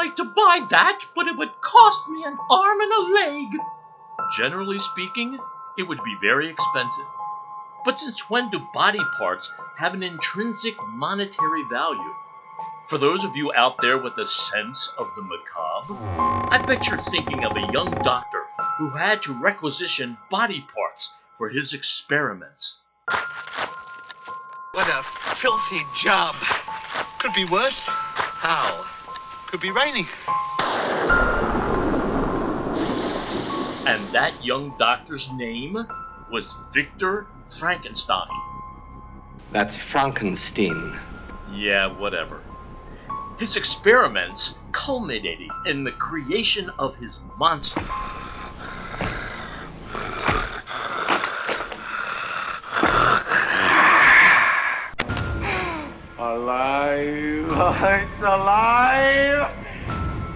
like to buy that, but it would cost me an arm and a leg. Generally speaking, it would be very expensive. But since when do body parts have an intrinsic monetary value? For those of you out there with a sense of the macabre, I bet you're thinking of a young doctor who had to requisition body parts for his experiments. What a filthy job. Could be worse. How? Could be raining. And that young doctor's name was Victor Frankenstein. That's Frankenstein. Yeah, whatever. His experiments culminated in the creation of his monster. Alive! It's alive!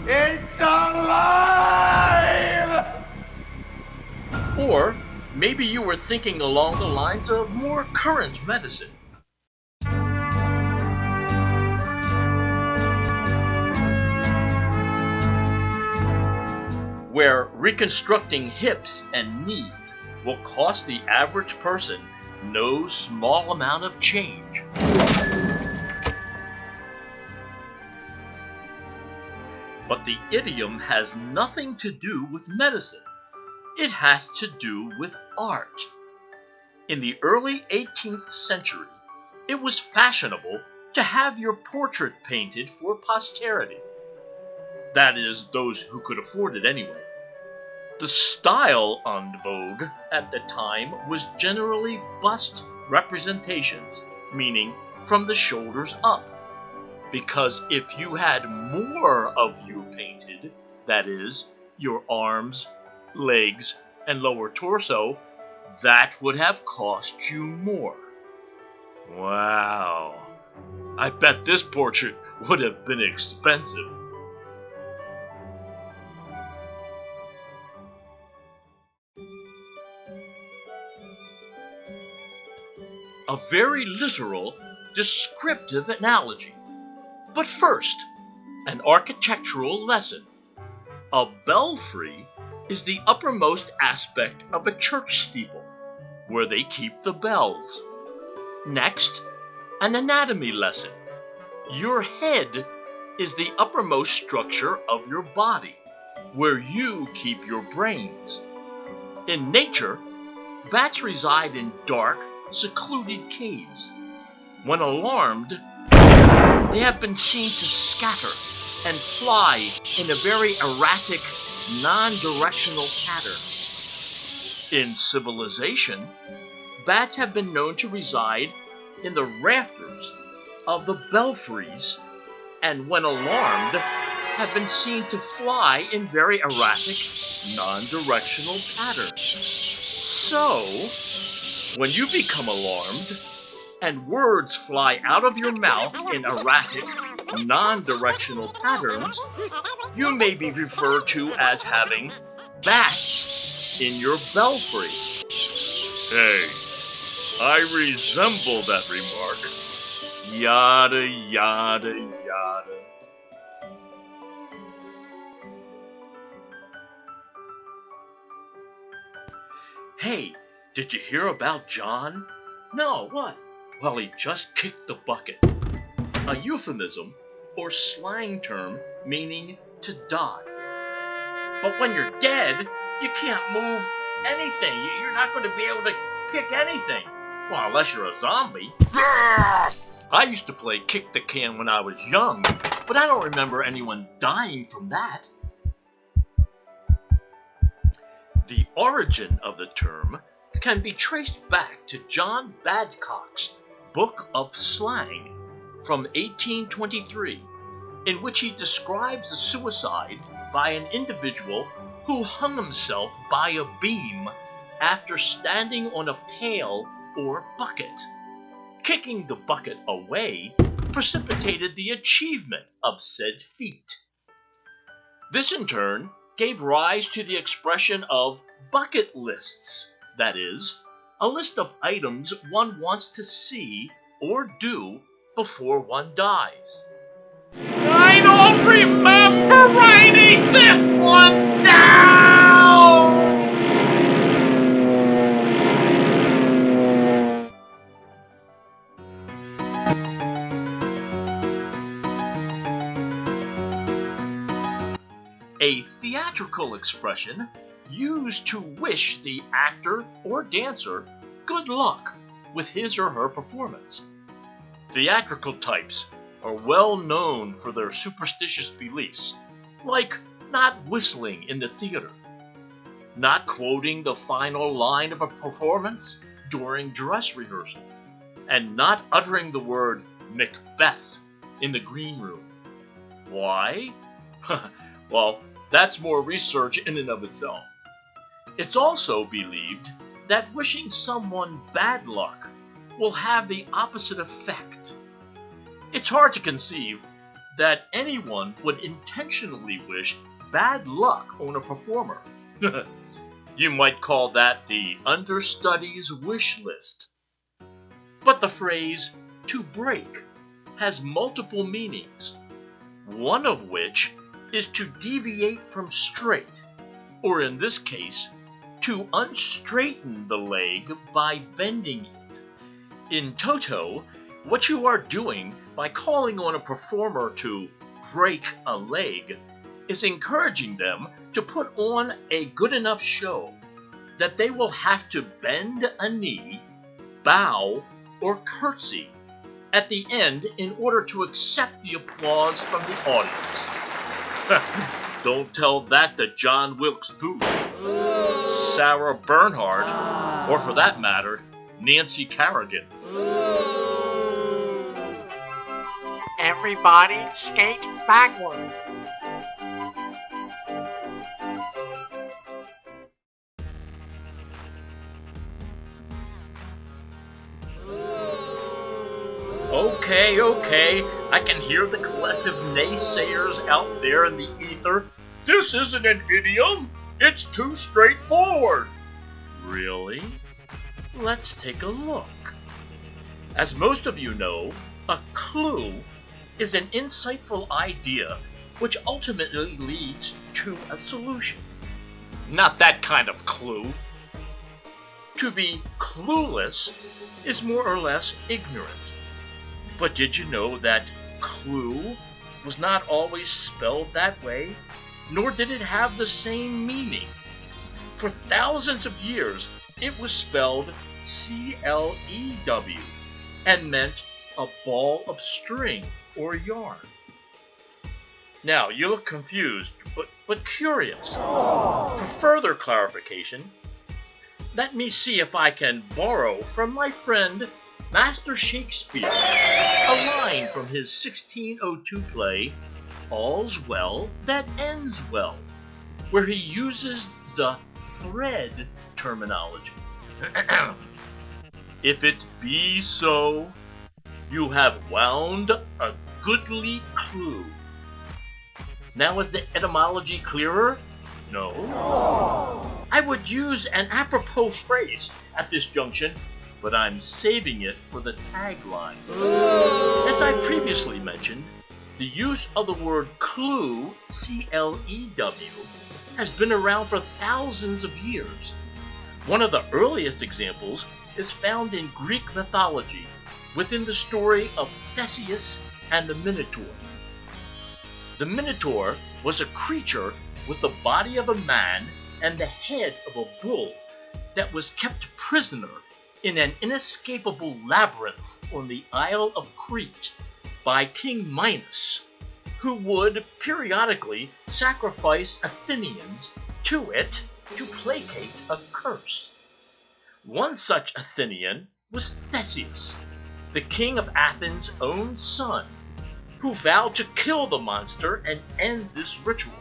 It's alive! Or maybe you were thinking along the lines of more current medicine. Where reconstructing hips and knees will cost the average person no small amount of change. But the idiom has nothing to do with medicine. It has to do with art. In the early 18th century, it was fashionable to have your portrait painted for posterity. That is, those who could afford it anyway. The style en vogue at the time was generally bust representations, meaning from the shoulders up. Because if you had more of you painted, that is, your arms, legs, and lower torso, that would have cost you more. Wow. I bet this portrait would have been expensive. A very literal, descriptive analogy. But first, an architectural lesson. A belfry is the uppermost aspect of a church steeple, where they keep the bells. Next, an anatomy lesson. Your head is the uppermost structure of your body, where you keep your brains. In nature, bats reside in dark, secluded caves. When alarmed, they have been seen to scatter and fly in a very erratic, non-directional pattern. In civilization, bats have been known to reside in the rafters of the belfries, and when alarmed, have been seen to fly in very erratic, non-directional patterns. So, when you become alarmed, and words fly out of your mouth in erratic, non-directional patterns, you may be referred to as having bats in your belfry. Hey, I resemble that remark. Yada, yada, yada. Hey, did you hear about John? No, what? Well, he just kicked the bucket. A euphemism or slang term meaning to die. But when you're dead, you can't move anything. You're not going to be able to kick anything. Well, unless you're a zombie. I used to play kick the can when I was young, but I don't remember anyone dying from that. The origin of the term can be traced back to John Badcock's Book of Slang from 1823, in which he describes a suicide by an individual who hung himself by a beam after standing on a pail or bucket. Kicking the bucket away precipitated the achievement of said feat. This in turn gave rise to the expression of bucket lists, that is, a list of items one wants to see or do before one dies. I don't remember writing this one down! A theatrical expression used to wish the actor or dancer good luck with his or her performance. Theatrical types are well known for their superstitious beliefs, like not whistling in the theater, not quoting the final line of a performance during dress rehearsal, and not uttering the word Macbeth in the green room. Why? Well, that's more research in and of itself. It's also believed that wishing someone bad luck will have the opposite effect. It's hard to conceive that anyone would intentionally wish bad luck on a performer. You might call that the understudy's wish list. But the phrase to break has multiple meanings, one of which is to deviate from straight, or in this case, to unstraighten the leg by bending it. In toto, what you are doing by calling on a performer to break a leg is encouraging them to put on a good enough show that they will have to bend a knee, bow, or curtsy at the end in order to accept the applause from the audience. Don't tell that to John Wilkes Booth, Sarah Bernhardt, or for that matter, Nancy Kerrigan. Everybody skate backwards. Okay, I can hear the collective naysayers out there in the ether. This isn't an idiom, it's too straightforward. Really? Let's take a look. As most of you know, a clue is an insightful idea which ultimately leads to a solution. Not that kind of clue. To be clueless is more or less ignorant. But did you know that clue was not always spelled that way, nor did it have the same meaning? For thousands of years, it was spelled C-L-E-W and meant a ball of string or yarn. Now, you look confused, but curious. For further clarification, let me see if I can borrow from my friend Master Shakespeare a line from his 1602 play, All's Well That Ends Well, where he uses the thread terminology. If it be so, you have wound a goodly clue. Now is the etymology clearer? No. I would use an apropos phrase at this junction, but I'm saving it for the tagline. As I previously mentioned, the use of the word clue, C-L-E-W, has been around for thousands of years. One of the earliest examples is found in Greek mythology, within the story of Theseus and the Minotaur. The Minotaur was a creature with the body of a man and the head of a bull that was kept prisoner in an inescapable labyrinth on the Isle of Crete by King Minos, who would periodically sacrifice Athenians to it to placate a curse. One such Athenian was Theseus, the king of Athens' own son, who vowed to kill the monster and end this ritual.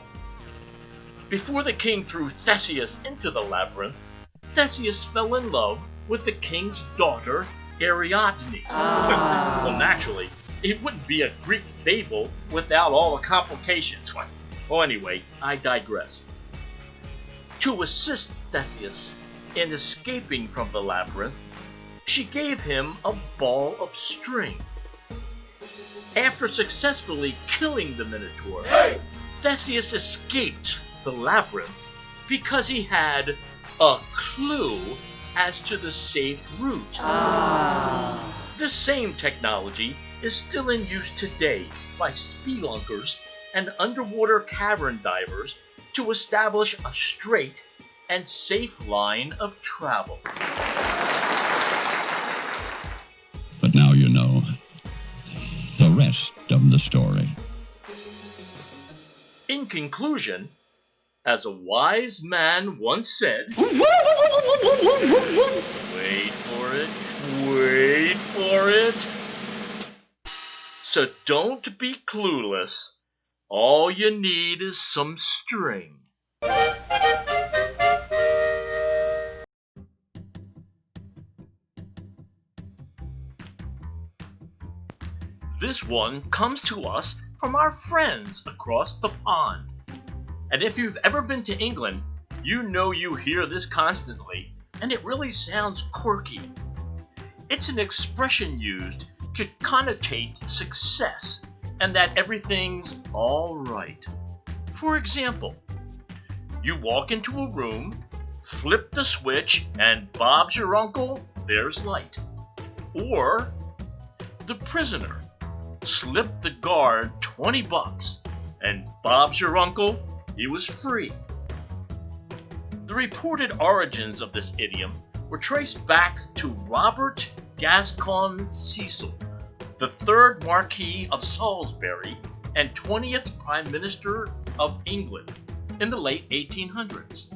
Before the king threw Theseus into the labyrinth, Theseus fell in love with the king's daughter, Ariadne. Well, naturally, it wouldn't be a Greek fable without all the complications. Well, anyway, I digress. To assist Theseus in escaping from the labyrinth, she gave him a ball of string. After successfully killing the Minotaur, Theseus escaped the labyrinth because he had a clue as to the safe route. This same technology is still in use today by spelunkers and underwater cavern divers to establish a straight and safe line of travel. But now you know the rest of the story. In conclusion, as a wise man once said, wait for it. So don't be clueless. All you need is some string. This one comes to us from our friends across the pond. And if you've ever been to England, you know you hear this constantly, and it really sounds quirky. It's an expression used to connotate success and that everything's all right. For example, you walk into a room, flip the switch, and Bob's your uncle, there's light. Or, the prisoner slipped the guard $20, and Bob's your uncle, he was free. The reported origins of this idiom were traced back to Robert Gascoigne Cecil, the 3rd Marquis of Salisbury and 20th Prime Minister of England in the late 1800s.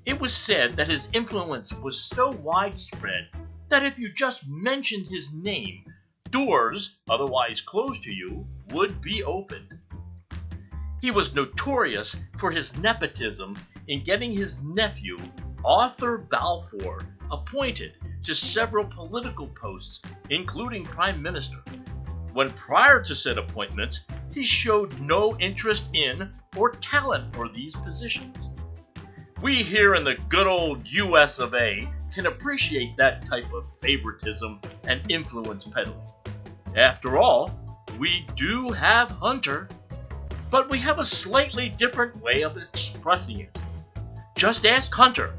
It was said that his influence was so widespread that if you just mentioned his name, doors, otherwise closed to you, would be opened. He was notorious for his nepotism in getting his nephew, Arthur Balfour, appointed to several political posts, including Prime Minister, when prior to said appointments, he showed no interest in or talent for these positions. We here in the good old US of A can appreciate that type of favoritism and influence peddling. After all, we do have Hunter, but we have a slightly different way of expressing it. Just ask Hunter.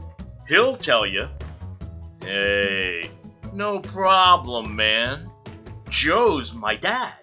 He'll tell you, "Hey, no problem, man. Joe's my dad."